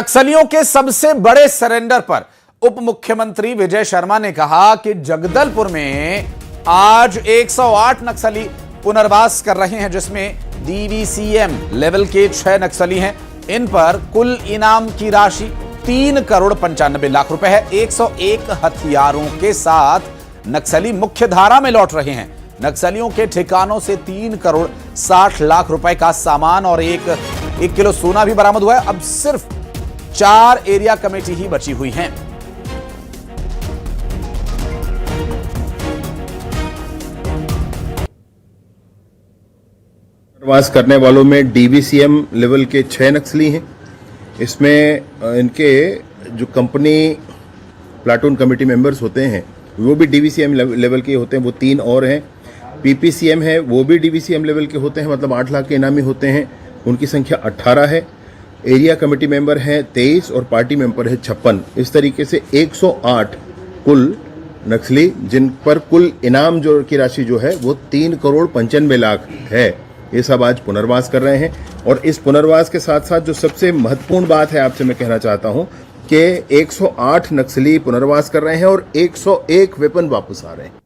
नक्सलियों के सबसे बड़े सरेंडर पर उप मुख्यमंत्री विजय शर्मा ने कहा कि जगदलपुर में आज 108 नक्सली पुनर्वास कर रहे हैं, जिसमें डीवीसीएम लेवल के 6 नक्सली हैं। इन पर कुल इनाम की राशि 3 करोड़ 95 लाख रुपए है। 101 हथियारों के साथ नक्सली मुख्य धारा में लौट रहे हैं। नक्सलियों के ठिकानों से 3 करोड़ 60 लाख रुपए का सामान और एक किलो सोना भी बरामद हुआ है। अब सिर्फ 4 एरिया कमेटी ही बची हुई हैं। पुनर्वास करने वालों में डीवीसीएम लेवल के 6 नक्सली हैं। इसमें इनके जो कंपनी प्लाटून कमेटी मेंबर्स होते हैं वो भी डीवीसीएम लेवल के होते हैं, वो 3 और हैं। पीपीसीएम है वो भी डीवीसीएम लेवल के होते हैं, मतलब 8 लाख के इनामी होते हैं, उनकी संख्या 18 है। एरिया कमेटी मेंबर हैं 23 और पार्टी मेंबर है 56। इस तरीके से 108 कुल नक्सली, जिन पर कुल इनाम जो की राशि जो है वो 3 करोड़ 95 लाख है, ये सब आज पुनर्वास कर रहे हैं। और इस पुनर्वास के साथ साथ जो सबसे महत्वपूर्ण बात है आपसे मैं कहना चाहता हूं कि 108 नक्सली पुनर्वास कर रहे हैं और 101 वेपन वापस आ रहे हैं।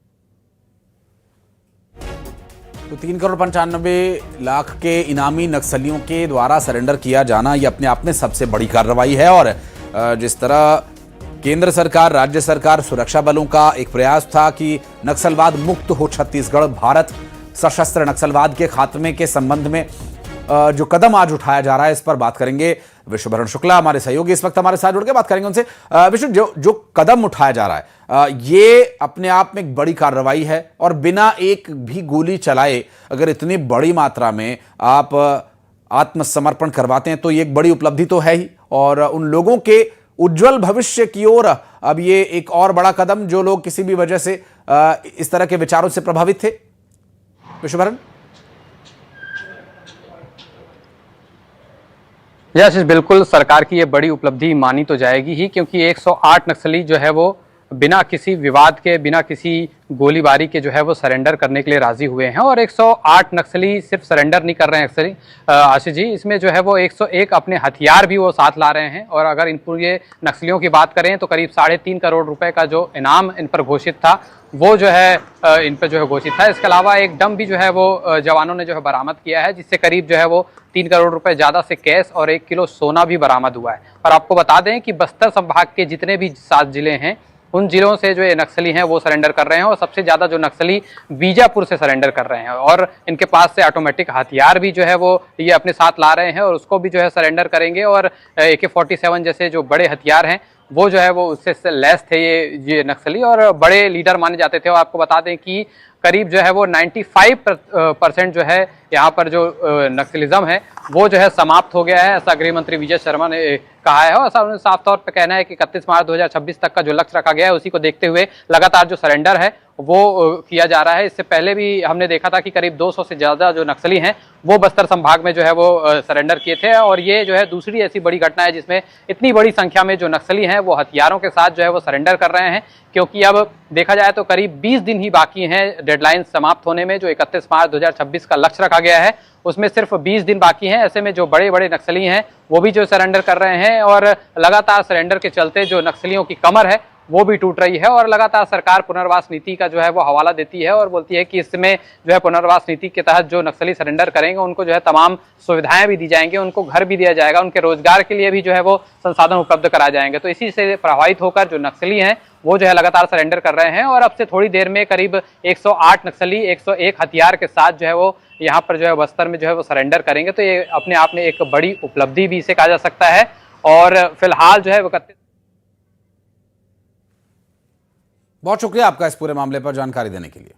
तो 3 करोड़ 95 लाख के इनामी नक्सलियों के द्वारा सरेंडर किया जाना ये अपने आप में सबसे बड़ी कार्रवाई है। और जिस तरह केंद्र सरकार, राज्य सरकार, सुरक्षा बलों का एक प्रयास था कि नक्सलवाद मुक्त हो छत्तीसगढ़, भारत सशस्त्र नक्सलवाद के खात्मे के संबंध में जो कदम आज उठाया जा रहा है, इस पर बात करेंगे। विश्वभरण शुक्ला हमारे सहयोगी इस वक्त हमारे साथ जुड़ के बात करेंगे उनसे। विश्व, जो कदम उठाया जा रहा है ये अपने आप में एक बड़ी कार्रवाई है, और बिना एक भी गोली चलाए अगर इतनी बड़ी मात्रा में आप आत्मसमर्पण करवाते हैं तो ये एक बड़ी उपलब्धि तो है ही, और उन लोगों के उज्जवल भविष्य की ओर अब ये एक और बड़ा कदम, जो लोग किसी भी वजह से इस तरह के विचारों से प्रभावित थे। विश्वभरण। यस, बिल्कुल सरकार की ये बड़ी उपलब्धि मानी तो जाएगी ही, क्योंकि 108 नक्सली जो है वो बिना किसी विवाद के, बिना किसी गोलीबारी के जो है वो सरेंडर करने के लिए राजी हुए हैं। और 108 नक्सली सिर्फ सरेंडर नहीं कर रहे हैं नक्सली आशीष जी, इसमें जो है वो 101 अपने हथियार भी वो साथ ला रहे हैं। और अगर इन पूरे नक्सलियों की बात करें तो करीब 3.5 करोड़ रुपए का जो इनाम इन पर घोषित था वो जो है इन पर जो है घोषित था। इसके अलावा एक डम भी जो है वो जवानों ने जो है बरामद किया है, जिससे करीब जो है वो 3 करोड़ रुपए ज्यादा से कैश और 1 किलो सोना भी बरामद हुआ है। और आपको बता दें कि बस्तर संभाग के जितने भी 7 जिले हैं, उन जिलों से जो ये नक्सली हैं वो सरेंडर कर रहे हैं। और सबसे ज्यादा जो नक्सली बीजापुर से सरेंडर कर रहे हैं, और इनके पास से ऑटोमेटिक हथियार भी जो है वो ये अपने साथ ला रहे हैं और उसको भी जो है सरेंडर करेंगे। और AK-47 जैसे जो बड़े हथियार हैं वो जो है वो उससे लैस थे ये नक्सली, और बड़े लीडर माने जाते थे। और आपको बता दें कि करीब जो है वो 95% जो है यहाँ पर जो नक्सलिज्म है वो जो है समाप्त हो गया है, ऐसा गृह मंत्री विजय शर्मा ने कहा है। और साफ तौर पे कहना है कि 31 मार्च 2026 तक का जो लक्ष्य रखा गया है उसी को देखते हुए लगातार जो सरेंडर है वो किया जा रहा है। इससे पहले भी हमने देखा था कि करीब 200 से ज्यादा जो नक्सली हैं वो बस्तर संभाग में जो है वो सरेंडर किए थे। और ये जो है दूसरी ऐसी बड़ी घटना है जिसमें इतनी बड़ी संख्या में जो नक्सली हैं वो हथियारों के साथ जो है वो सरेंडर कर रहे हैं, क्योंकि अब देखा जाए तो करीब 20 दिन ही बाकी हैं डेडलाइन समाप्त होने में। जो 31 मार्च 2026 का लक्ष्य रखा गया है उसमें सिर्फ 20 दिन बाकी हैं। ऐसे में जो बड़े बड़े नक्सली हैं वो भी जो सरेंडर कर रहे हैं, और लगातार सरेंडर के चलते जो नक्सलियों की कमर है वो भी टूट रही है। और लगातार सरकार पुनर्वास नीति का जो है वो हवाला देती है और बोलती है कि इसमें जो है पुनर्वास नीति के तहत जो नक्सली सरेंडर करेंगे उनको जो है तमाम सुविधाएं भी दी जाएंगी, उनको घर भी दिया जाएगा, उनके रोजगार के लिए भी जो है वो संसाधन उपलब्ध कराए जाएंगे। तो इसी से प्रभावित होकर जो नक्सली हैं वो जो है लगातार सरेंडर कर रहे हैं। और अब से थोड़ी देर में करीब 108 नक्सली 101 हथियार के साथ जो है वो यहाँ पर जो है बस्तर में जो है वो सरेंडर करेंगे। तो ये अपने आप में एक बड़ी उपलब्धि भी इसे कहा जा सकता है। और फिलहाल जो है वो बहुत शुक्रिया आपका इस पूरे मामले पर जानकारी देने के लिए।